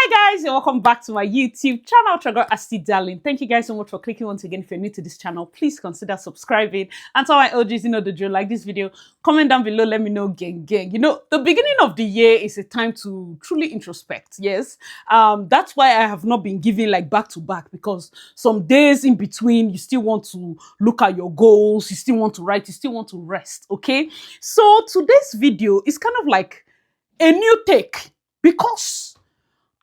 Hi guys and welcome back to my YouTube channel, Asti Darling. Thank you guys so much for clicking once again. If you're new to this channel, please consider subscribing. And to my OGs, you know the drill, like this video, comment down below, let me know, gang. You know, the beginning of the year is a time to truly introspect, yes. That's why I have not been giving like back to back, because some days in between, you still want to look at your goals, you still want to write, you still want to rest, okay? So today's video is kind of like a new take, because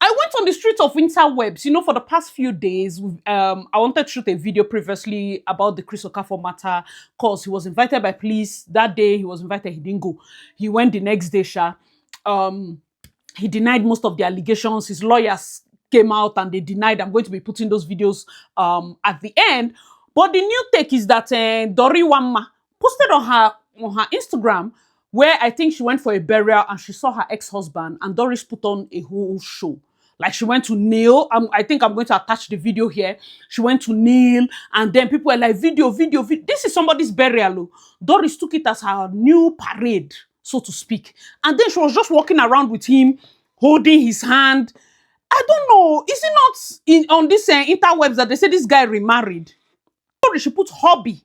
I went on the streets of interwebs, you know, for the past few days. I wanted to shoot a video previously about the CHRIS Okafor matter, because he was invited by police. That day he was invited, he didn't go. He went the next day, he denied most of the allegations. His lawyers came out and they denied. I'm going to be putting those videos at the end. But the new take is that Doris Wama posted on her Instagram, where I think she went for a burial and she saw her ex-husband, and Doris put on a whole show. Like she went to kneel. I think I'm going to attach the video here. She went to kneel, and then people were like, video. This is somebody's burial. Doris took it as her new parade, so to speak. And then she was just walking around with him, holding his hand. I don't know. Is it not on this interwebs that they say this guy remarried? She put hobby,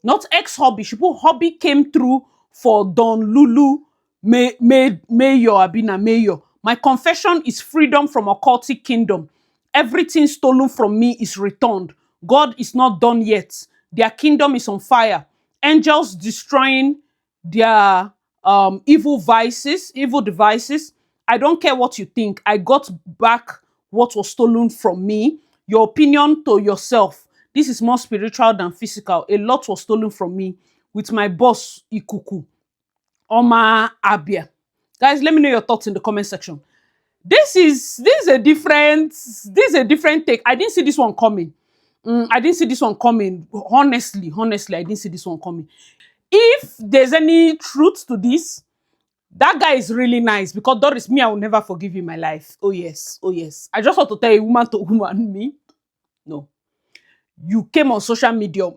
not ex-hobby. She put hobby came through for Don Lulu Mayor Abina Mayor. My confession is freedom from occultic kingdom. Everything stolen from me is returned. God is not done yet. Their kingdom is on fire. Angels destroying their evil devices. I don't care what you think. I got back what was stolen from me. Your opinion to yourself. This is more spiritual than physical. A lot was stolen from me with my boss, Ikuku. Oma Abia. Guys, let me know your thoughts in the comment section. This is a different take. I didn't see this one coming. I didn't see this one coming. Honestly, I didn't see this one coming. If there's any truth to this, that guy is really nice, because Doris, me, I will never forgive you in my life. Oh yes. I just want to tell a woman to woman, me. No. You came on social media.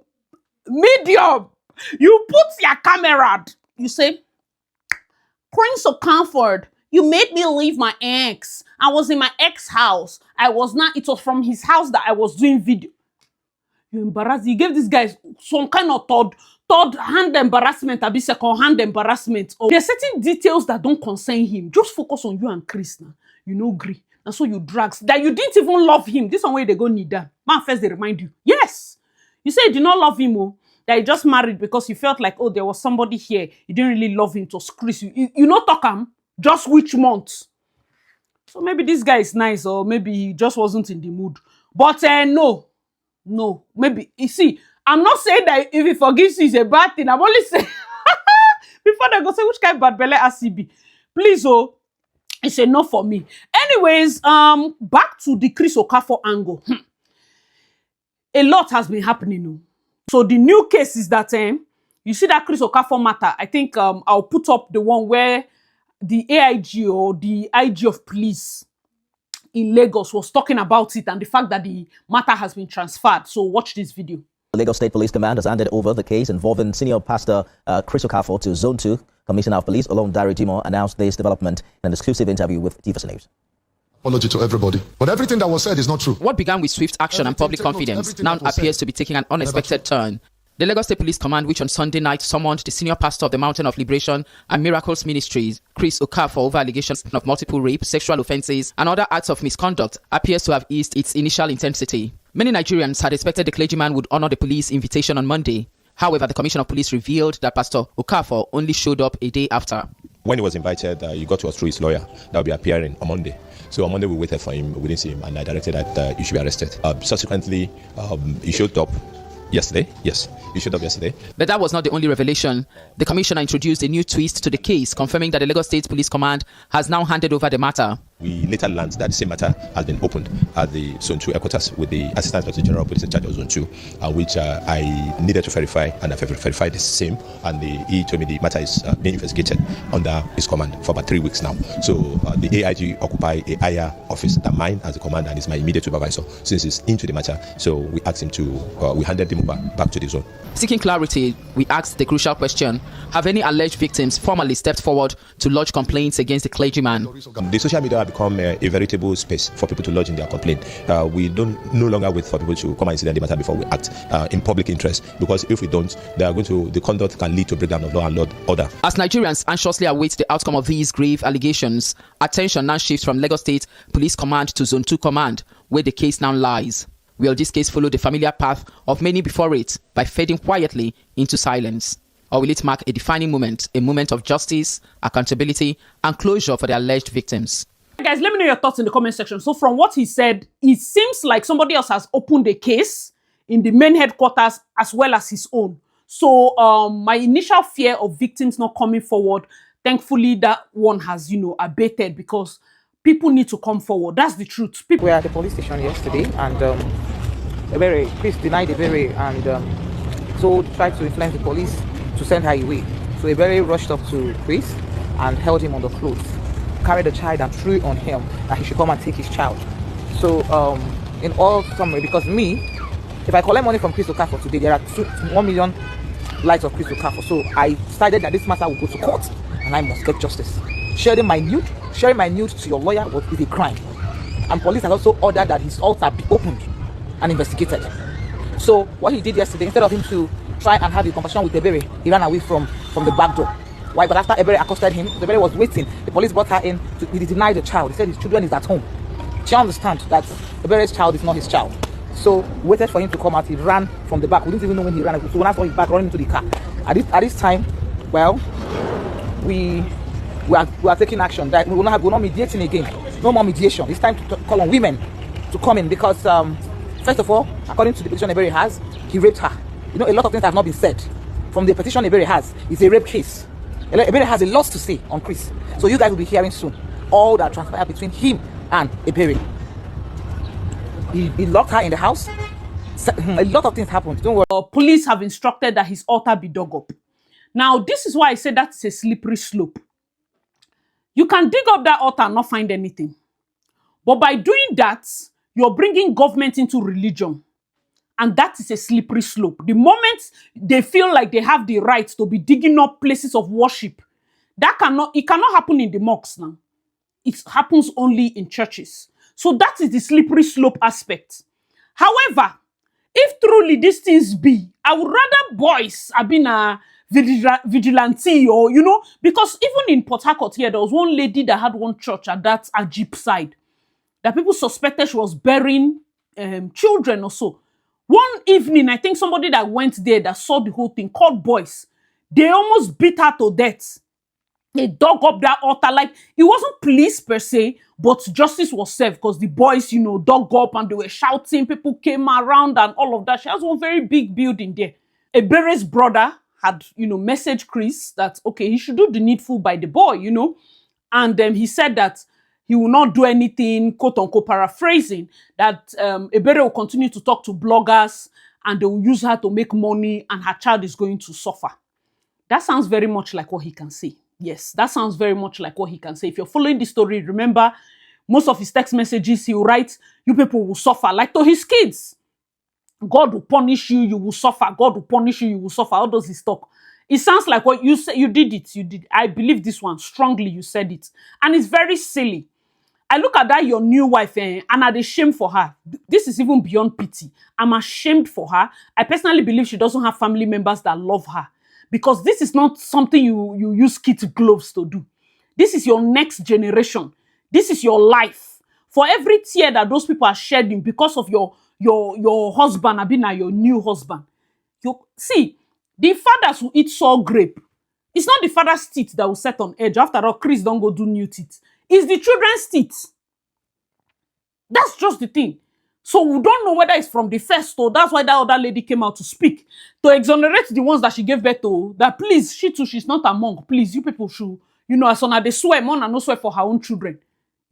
You put your camera. You say, CHRIS Okafor, you made me leave my ex. I was in my ex house. It was from his house that I was doing video. You embarrassed. You gave this guy some kind of third-hand embarrassment, a second-hand embarrassment. Or there are certain details that don't concern him. Just focus on you and Chris now. You know, agree. And so you drags that you didn't even love him. This one way they go need that. Man, first they remind you. Yes. You say you did not love him, oh. That you just married because you felt like, oh, there was somebody here. You didn't really love him. It was Chris. You know, talk him. Just which month? So maybe this guy is nice, or maybe he just wasn't in the mood. But no. Maybe, you see, I'm not saying that if he forgives you, it's a bad thing. I'm only saying, before they go say, which kind of bad belly ACB? Please, oh, it's a no for me. Anyways, back to the CHRIS Okafor angle. A lot has been happening. So the new case is that you see that CHRIS Okafor matter. I think I'll put up the one where the AIG or the IG of police in Lagos was talking about it, and the fact that the matter has been transferred. So watch this video. The Lagos State Police Command has handed over the case involving senior pastor CHRIS Okafor to Zone 2. Commissioner of Police Olondare Jimo announced this development in an exclusive interview with Tivus News. Apology to everybody. But everything that was said is not true. What began with swift action and public confidence now appears to be taking an unexpected turn. The Lagos State Police Command, which on Sunday night summoned the senior pastor of the Mountain of Liberation and Miracles Ministries, CHRIS Okafor, over allegations of multiple rape, sexual offences and other acts of misconduct, appears to have eased its initial intensity. Many Nigerians had expected the clergyman would honour the police invitation on Monday. However, the Commissioner of Police revealed that Pastor Okafor only showed up a day after. When he was invited, he got to us through his lawyer that will be appearing on Monday. So on Monday we waited for him, we didn't see him, and I directed that he should be arrested. Subsequently, he showed up yesterday. Yes, he showed up yesterday. But that was not the only revelation. The Commissioner introduced a new twist to the case, confirming that the Lagos State Police Command has now handed over the matter. We later learned that the same matter has been opened at the Zone 2 headquarters with the Assistant Inspector General of Police in charge of Zone 2, which I needed to verify, and I verified the same. And he told me the matter is being investigated under his command for about 3 weeks now. So the AIG occupy a higher office than mine as the commander, and is my immediate supervisor since he's into the matter. So we asked him to, we handed him over back to the zone. Seeking clarity, we asked the crucial question: have any alleged victims formally stepped forward to lodge complaints against the clergyman? The social media become a veritable space for people to lodge in their complaint. We don't no longer wait for people to come and sit the matter before we act in public interest, because if we don't, the conduct can lead to breakdown of law and order. As Nigerians anxiously await the outcome of these grave allegations, attention now shifts from Lagos State Police Command to Zone 2 Command, where the case now lies. Will this case follow the familiar path of many before it by fading quietly into silence? Or will it mark a defining moment, a moment of justice, accountability, and closure for the alleged victims? Guys, let me know your thoughts in the comment section. So from what he said, it seems like somebody else has opened a case in the main headquarters as well as his own. So my initial fear of victims not coming forward, thankfully that one has, abated, because people need to come forward. That's the truth. We were at the police station yesterday, and Chris denied Ebere, and so tried to influence the police to send her away. So Ebere rushed up to Chris and held him on the clothes, carried the child and threw it on him that he should come and take his child. So in all summary, because if I collect money from CHRIS Okafo today, there are 1 million lights of CHRIS Okafo. So I decided that this matter will go to court and I must get justice. Sharing my nude to your lawyer is a crime. And police has also ordered that his altar be opened and investigated. So what he did yesterday, instead of him to try and have a conversation with Ebere, he ran away from the back door. Why? But after Ebere accosted him, Ebere was waiting. The police brought her in. He denied the child. He said his children is at home. She understands that Ebere's child is not his child. So we waited for him to come out. He ran from the back. We didn't even know when he ran. So when I saw his back running into the car, at this time, well, we are taking action. That we're not mediating again. No more mediation. It's time to call on women to come in, because first of all, according to the petition Ebere has, he raped her. A lot of things have not been said. From the petition Ebere has, it's a rape case. Ebere has a lot to say on Chris. So you guys will be hearing soon all that transpired between him and Ebere. He locked her in the house. A lot of things happened. Don't worry. Police have instructed that his altar be dug up. Now, this is why I said that's a slippery slope. You can dig up that altar and not find anything. But by doing that, you're bringing government into religion. And that is a slippery slope. The moment they feel like they have the right to be digging up places of worship, it cannot happen in the mosques now. It happens only in churches. So that is the slippery slope aspect. However, if truly these things be, I would rather boys have been a vigilante, or, because even in Port Harcourt here, there was one lady that had one church at that Ajib side that people suspected she was burying children or so. One evening, I think somebody that went there that saw the whole thing called boys. They almost beat her to death. They dug up that altar. Like, it wasn't police per se, but justice was served, because the boys, dug up and they were shouting. People came around and all of that. She has one very big building there. Ebere's brother had, messaged Chris that, okay, he should do the needful by the boy, And he said that he will not do anything, quote unquote, paraphrasing, that Ebere will continue to talk to bloggers and they will use her to make money and her child is going to suffer. That sounds very much like what he can say. Yes, that sounds very much like what he can say. If you're following the story, remember, most of his text messages, he will write, you people will suffer, like to his kids. God will punish you, you will suffer. God will punish you, you will suffer. How does he talk? It sounds like what you said. You did it. You did. I believe this one strongly. You said it. And it's very silly. I look at that, your new wife, and I'm ashamed for her. This is even beyond pity. I'm ashamed for her. I personally believe she doesn't have family members that love her. Because this is not something you use kid gloves to do. This is your next generation. This is your life. For every tear that those people are shedding because of your husband, Abina, your new husband. See, the fathers who eat sour grape, it's not the father's teeth that will set on edge. After all, Chris don't go do new teeth. It's the children's teeth. That's just the thing. So we don't know whether it's from the first or that's why that other lady came out to speak. To exonerate the ones that she gave birth to. That please, she too, she's not among. Please, you people should, as soon as they swear, mom and no swear for her own children.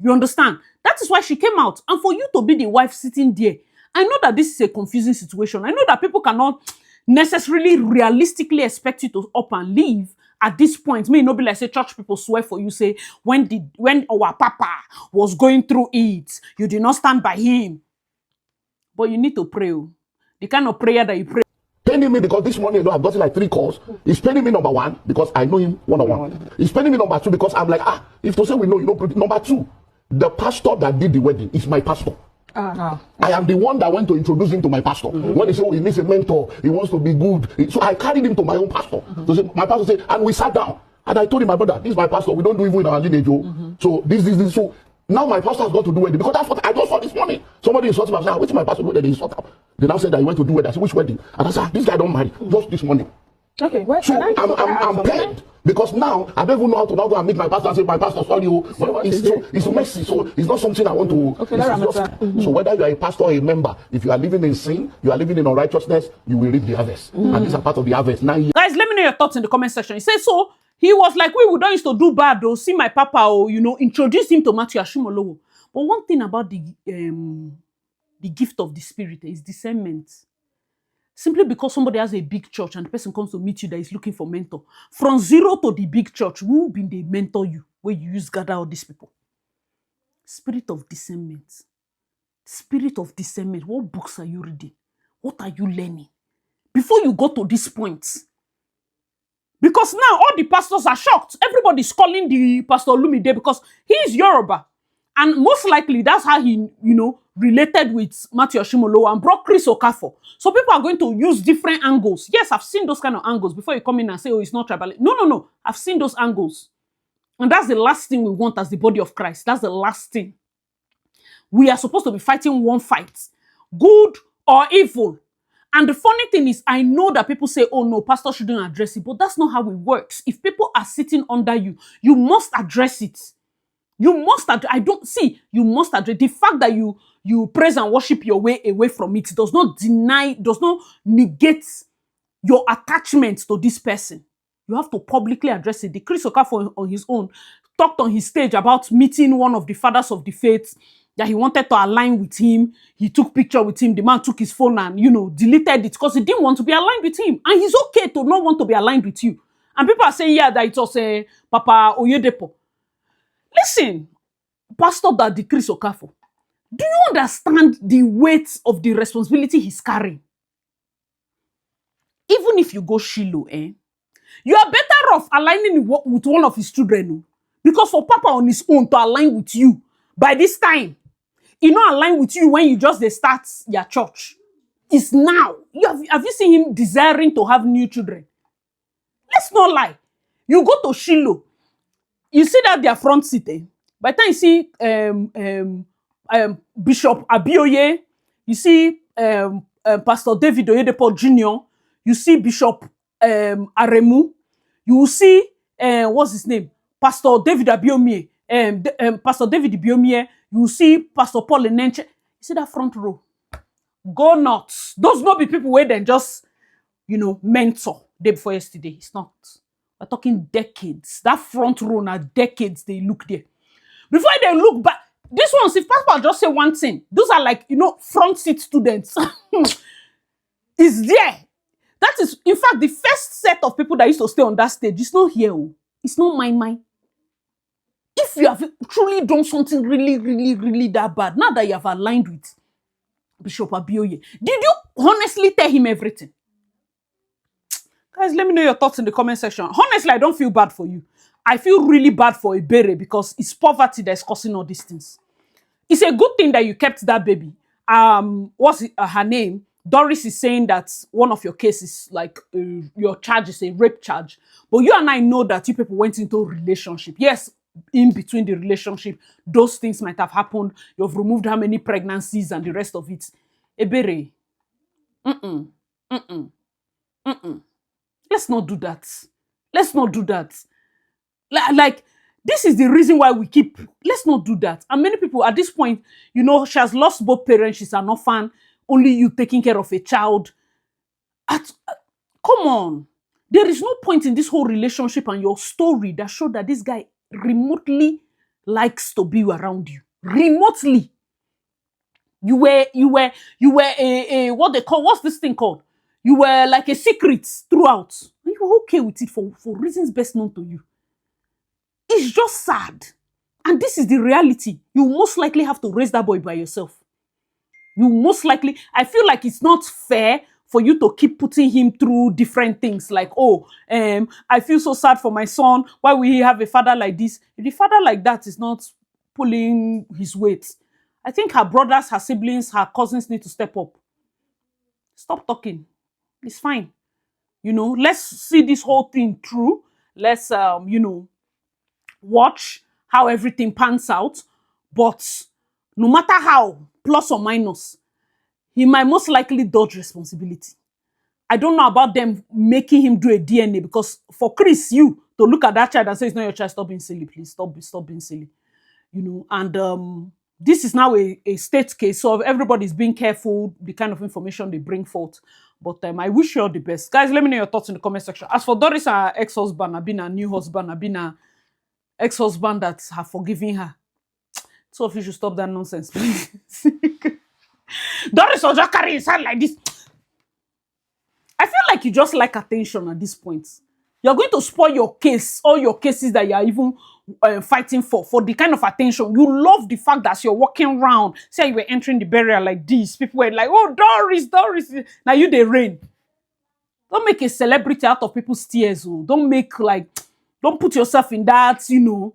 You understand? That is why she came out. And for you to be the wife sitting there, I know that this is a confusing situation. I know that people cannot necessarily realistically expect you to up and leave at this point. May not be like say church people swear for you, say when our papa was going through it, you did not stand by him. But you need to pray. The kind of prayer that you pray. Paining me because this morning, I've gotten like 3 calls. He's paining me number 1 because I know him one-on-one. He's paining me number 2 because I'm like, if to say we know, number 2. The pastor that did the wedding is my pastor. I am the one that went to introduce him to my pastor. When he said, oh, he needs a mentor, he wants to be good. So I carried him to my own pastor. So my pastor said, and we sat down. And I told him, my brother, this is my pastor. We don't do evil in our lineage. So this. So now my pastor has got to do wedding. Because that's what I just saw this morning. Somebody insulted me. I said, which my pastor do wedding? He sort out. They now said that he went to do wedding. I said, which wedding? And I said, this guy don't marry. Just this morning. Okay, well, so I'm paid. Because now I don't even know how to now go and meet my pastor and say, my pastor, sorry, it's messy. So it's not something I want to. Okay, so whether you are a pastor or a member, if you are living in sin, you are living in unrighteousness, you will reap the harvest. And these are part of the harvest. Now, guys, let me know your thoughts in the comment section. He says, so he was like, we don't used to do bad though. See my papa, or introduce him to Matthew Ashimolowo. But one thing about the gift of the Spirit is discernment. Simply because somebody has a big church and the person comes to meet you that is looking for mentor. From zero to the big church, who been they mentor you? Where you use gather all these people? Spirit of discernment. Spirit of discernment. What books are you reading? What are you learning? Before you go to this point. Because now all the pastors are shocked. Everybody's calling the Pastor Lumide because he is Yoruba. And most likely that's how he, related with Matthew Ashimolowo and brought CHRIS Okafor. So people are going to use different angles. Yes, I've seen those kind of angles before you come in and say, oh, it's not tribal. No. I've seen those angles. And that's the last thing we want as the body of Christ. That's the last thing. We are supposed to be fighting one fight. Good or evil. And the funny thing is, I know that people say, oh no, pastor shouldn't address it. But that's not how it works. If people are sitting under you, you must address it. You must address. You must address. The fact that you praise and worship your way away from it does not negate your attachment to this person. You have to publicly address it. The CHRIS Okafor on his own talked on his stage about meeting one of the fathers of the faith that he wanted to align with him. He took picture with him. The man took his phone and, deleted it because he didn't want to be aligned with him. And he's okay to not want to be aligned with you. And people are saying, yeah, that it was Papa Oyedepo. Listen, Pastor Daddy CHRIS Okafor, do you understand the weight of the responsibility he's carrying? Even if you go Shiloh, you are better off aligning with one of his children. Because for Papa on his own to align with you, by this time, he not align with you when you just start your church. It's now. Have you seen him desiring to have new children? Let's not lie. You go to Shiloh, you see that their front seat, by the time you see Bishop Abioye, you see Pastor David Oyedepo Jr., you see Bishop Aremu, you will see what's his name? Pastor David Abiomie, Pastor David Biomie, you will see Pastor Paul Enenche. You see that front row? Go nuts. Those not be people where they just, mentor day before yesterday. It's not. We're talking decades. That front row now, decades they look there. Before they look back, this ones, if Pastor just say one thing, those are like, front seat students. Is there. That is, in fact, the first set of people that used to stay on that stage. It's not here. It's not mine. If you have truly done something really, really, really that bad, now that you have aligned with Bishop Abioye, did you honestly tell him everything? Guys, let me know your thoughts in the comment section. Honestly, I don't feel bad for you. I feel really bad for Ebere because it's poverty that's causing all these things. It's a good thing that you kept that baby. What's her name? Doris is saying that one of your cases, like your charge is a rape charge. But you and I know that you people went into a relationship. Yes, in between the relationship, those things might have happened. You've removed how many pregnancies and the rest of it. Ebere. Let's not do that. Let's not do that. Like, this is the reason why we keep... Let's not do that. And many people, at this point, she has lost both parents. She's an orphan. Only you taking care of a child. Come on. There is no point in this whole relationship and your story that showed that this guy remotely likes to be around you. Remotely. You were what they call, what's this thing called? You were like a secret throughout. And you were okay with it for reasons best known to you. It's just sad. And this is the reality. You most likely have to raise that boy by yourself. You most likely, I feel like it's not fair for you to keep putting him through different things like, I feel so sad for my son. Why will he have a father like this? The father like that is not pulling his weight. I think her brothers, her siblings, her cousins need to step up. Stop talking. It's fine. You know, let's see this whole thing through. Let's, you know, watch how everything pans out. But no matter how, plus or minus, he might most likely dodge responsibility. I don't know about them making him do a DNA, because for Chris, you to look at that child and say it's not your child, stop being silly, please. Stop being silly. You know, and this is now a state case, so everybody's being careful the kind of information they bring forth. But I wish you all the best. Guys, let me know your thoughts in the comment section. As for Doris, her ex-husband, I've been a new husband, I've been a ex-husband that have forgiven her. So if you should stop that nonsense, please. Doris will just carry his hand like this. I feel like you just like attention at this point. You're going to spoil your case, all your cases that you are even fighting for the kind of attention. You love the fact that you're walking around. Say you were entering the burial like this. People were like, oh, Doris, Doris. Now you they reign. Don't make a celebrity out of people's tears. Oh. Don't put yourself in that, you know.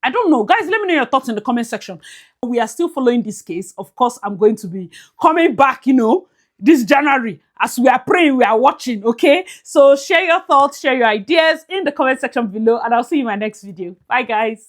I don't know. Guys, let me know your thoughts in the comment section. We are still following this case. Of course, I'm going to be coming back, you know, this January. As we are praying, we are watching, okay? So share your thoughts, share your ideas in the comment section below, and I'll see you in my next video. Bye, guys.